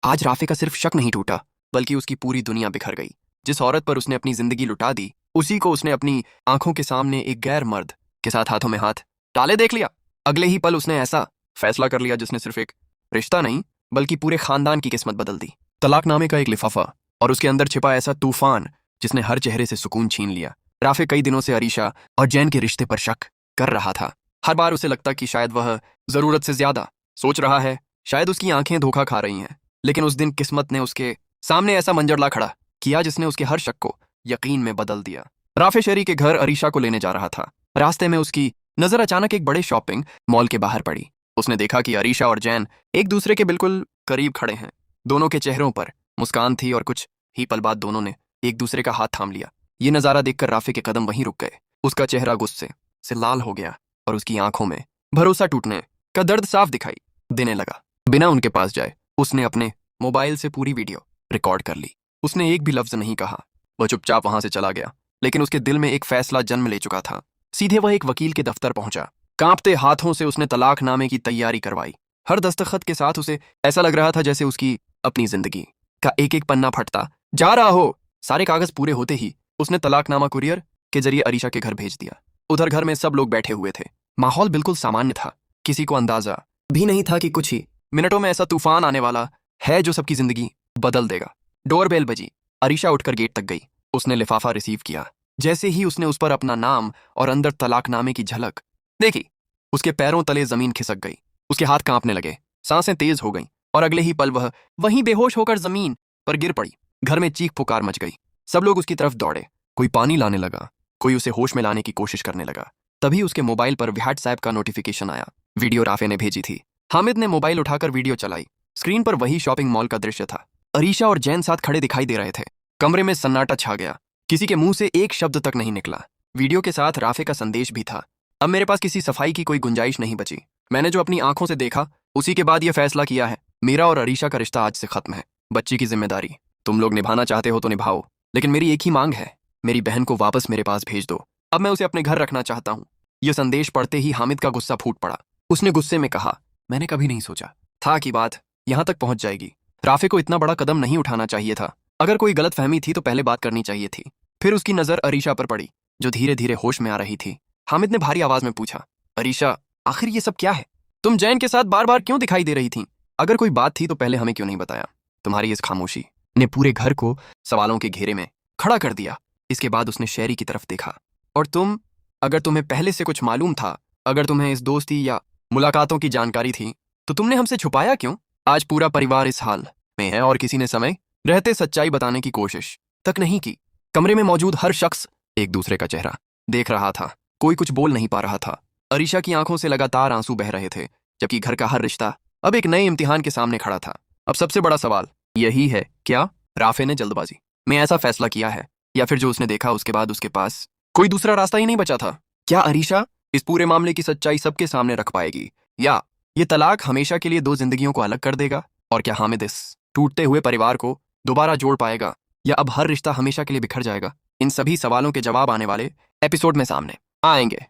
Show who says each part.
Speaker 1: आज राफे का सिर्फ शक नहीं टूटा, बल्कि उसकी पूरी दुनिया बिखर गई। जिस औरत पर उसने अपनी जिंदगी लुटा दी, उसी को उसने अपनी आंखों के सामने एक गैर मर्द के साथ हाथों में हाथ डाले देख लिया। अगले ही पल उसने ऐसा फैसला कर लिया जिसने सिर्फ एक रिश्ता नहीं, बल्कि पूरे खानदान की किस्मत बदल दी। तलाकनामे का एक लिफाफा, और उसके अंदर छिपा ऐसा तूफान जिसने हर चेहरे से सुकून छीन लिया। राफे कई दिनों से अरीशा और जैन के रिश्ते पर शक कर रहा था। हर बार उसे लगता कि शायद वह जरूरत से ज्यादा सोच रहा है, शायद उसकी आंखें धोखा खा रही हैं। लेकिन उस दिन किस्मत ने उसके सामने ऐसा मंजर ला खड़ा किया जिसने उसके हर शक को यकीन में बदल दिया। राफे शेरी के घर अरीशा को लेने जा रहा था। रास्ते में उसकी नजर अचानक एक बड़े शॉपिंग मॉल के बाहर पड़ी। उसने देखा कि अरीशा और जैन एक दूसरे के बिल्कुल करीब खड़े हैं। दोनों के चेहरों पर मुस्कान थी और कुछ ही पल बाद दोनों ने एक दूसरे का हाथ थाम लिया। ये नजारा देखकर राफे के कदम वहीं रुक गए। उसका चेहरा गुस्से से लाल हो गया और उसकी आंखों में भरोसा टूटने का दर्द साफ दिखाई देने लगा। बिना उनके पास जाए उसने अपने मोबाइल से पूरी वीडियो रिकॉर्ड कर ली। उसने एक भी लफ्ज नहीं कहा, वह चुपचाप वहां से चला गया। लेकिन उसके दिल में एक फैसला जन्म ले चुका था। सीधे वह एक वकील के दफ्तर पहुंचा। कांपते हाथों से उसने तलाकनामे की तैयारी करवाई। हर दस्तखत के साथ उसे ऐसा लग रहा था जैसे उसकी अपनी जिंदगी का एक एक पन्ना फटता जा रहा हो। सारे कागज पूरे होते ही उसने तलाकनामा कुरियर के जरिए अरीशा के घर भेज दिया। उधर घर में सब लोग बैठे हुए थे। माहौल बिल्कुल सामान्य था। किसी को अंदाजा भी नहीं था कि कुछ ही मिनटों में ऐसा तूफान आने वाला है जो सबकी जिंदगी बदल देगा। डोरबेल बजी। अरीशा उठकर गेट तक गई। उसने लिफाफा रिसीव किया। जैसे ही उसने उस पर अपना नाम और अंदर तलाकनामे की झलक देखी, उसके पैरों तले जमीन खिसक गई। उसके हाथ कांपने लगे, सांसें तेज हो गईं और अगले ही पल वह वहीं बेहोश होकर जमीन पर गिर पड़ी। घर में चीख पुकार मच गई। सब लोग उसकी तरफ दौड़े। कोई पानी लाने लगा, कोई उसे होश में लाने की कोशिश करने लगा। तभी उसके मोबाइल पर व्हाट्सएप का नोटिफिकेशन आया। वीडियो राफे ने भेजी थी। हामिद ने मोबाइल उठाकर वीडियो चलाई। स्क्रीन पर वही शॉपिंग मॉल का दृश्य था। अरीशा और जैन साथ खड़े दिखाई दे रहे थे। कमरे में सन्नाटा छा गया। किसी के मुंह से एक शब्द तक नहीं निकला। वीडियो के साथ राफे का संदेश भी था। अब मेरे पास किसी सफाई की कोई गुंजाइश नहीं बची। मैंने जो अपनी आंखों से देखा, उसी के बाद यह फैसला किया है। मेरा और अरीशा का रिश्ता आज से खत्म है। बच्ची की जिम्मेदारी तुम लोग निभाना चाहते हो तो निभाओ, लेकिन मेरी एक ही मांग है, मेरी बहन को वापस मेरे पास भेज दो। अब मैं उसे अपने घर रखना चाहता हूँ। यह संदेश पढ़ते ही हामिद का गुस्सा फूट पड़ा। उसने गुस्से में कहा, मैंने कभी नहीं सोचा था कि बात यहां तक पहुंच जाएगी। राफे को इतना बड़ा कदम नहीं उठाना चाहिए था। अगर कोई गलतफहमी थी तो पहले बात करनी चाहिए थी। फिर उसकी नजर अरीशा पर पड़ी, जो धीरे धीरे होश में आ रही थी। हामिद ने भारी आवाज में पूछा, अरीशा, आखिर ये सब क्या है? तुम जैन के साथ बार बार क्यों दिखाई दे रही थी? अगर कोई बात थी तो पहले हमें क्यों नहीं बताया? तुम्हारी इस खामोशी ने पूरे घर को सवालों के घेरे में खड़ा कर दिया। इसके बाद उसने शेरी की तरफ देखा। और तुम, अगर तुम्हें पहले से कुछ मालूम था, अगर तुम्हें इस दोस्ती या मुलाकातों की जानकारी थी, तो तुमने हमसे छुपाया क्यों? आज पूरा परिवार इस हाल में है और किसी ने समय रहते सच्चाई बताने की कोशिश तक नहीं की। कमरे में मौजूद हर शख्स एक दूसरे का चेहरा देख रहा था। कोई कुछ बोल नहीं पा रहा था। अरीशा की आंखों से लगातार आंसू बह रहे थे, जबकि घर का हर रिश्ता अब एक नए इम्तिहान के सामने खड़ा था। अब सबसे बड़ा सवाल यही है, क्या राफे ने जल्दबाजी में ऐसा फैसला किया है, या फिर जो उसने देखा उसके बाद उसके पास कोई दूसरा रास्ता ही नहीं बचा था? क्या अरीशा इस पूरे मामले की सच्चाई सबके सामने रख पाएगी, या ये तलाक हमेशा के लिए दो जिंदगियों को अलग कर देगा? और क्या हामिद इस टूटते हुए परिवार को दोबारा जोड़ पाएगा, या अब हर रिश्ता हमेशा के लिए बिखर जाएगा? इन सभी सवालों के जवाब आने वाले एपिसोड में सामने आएंगे।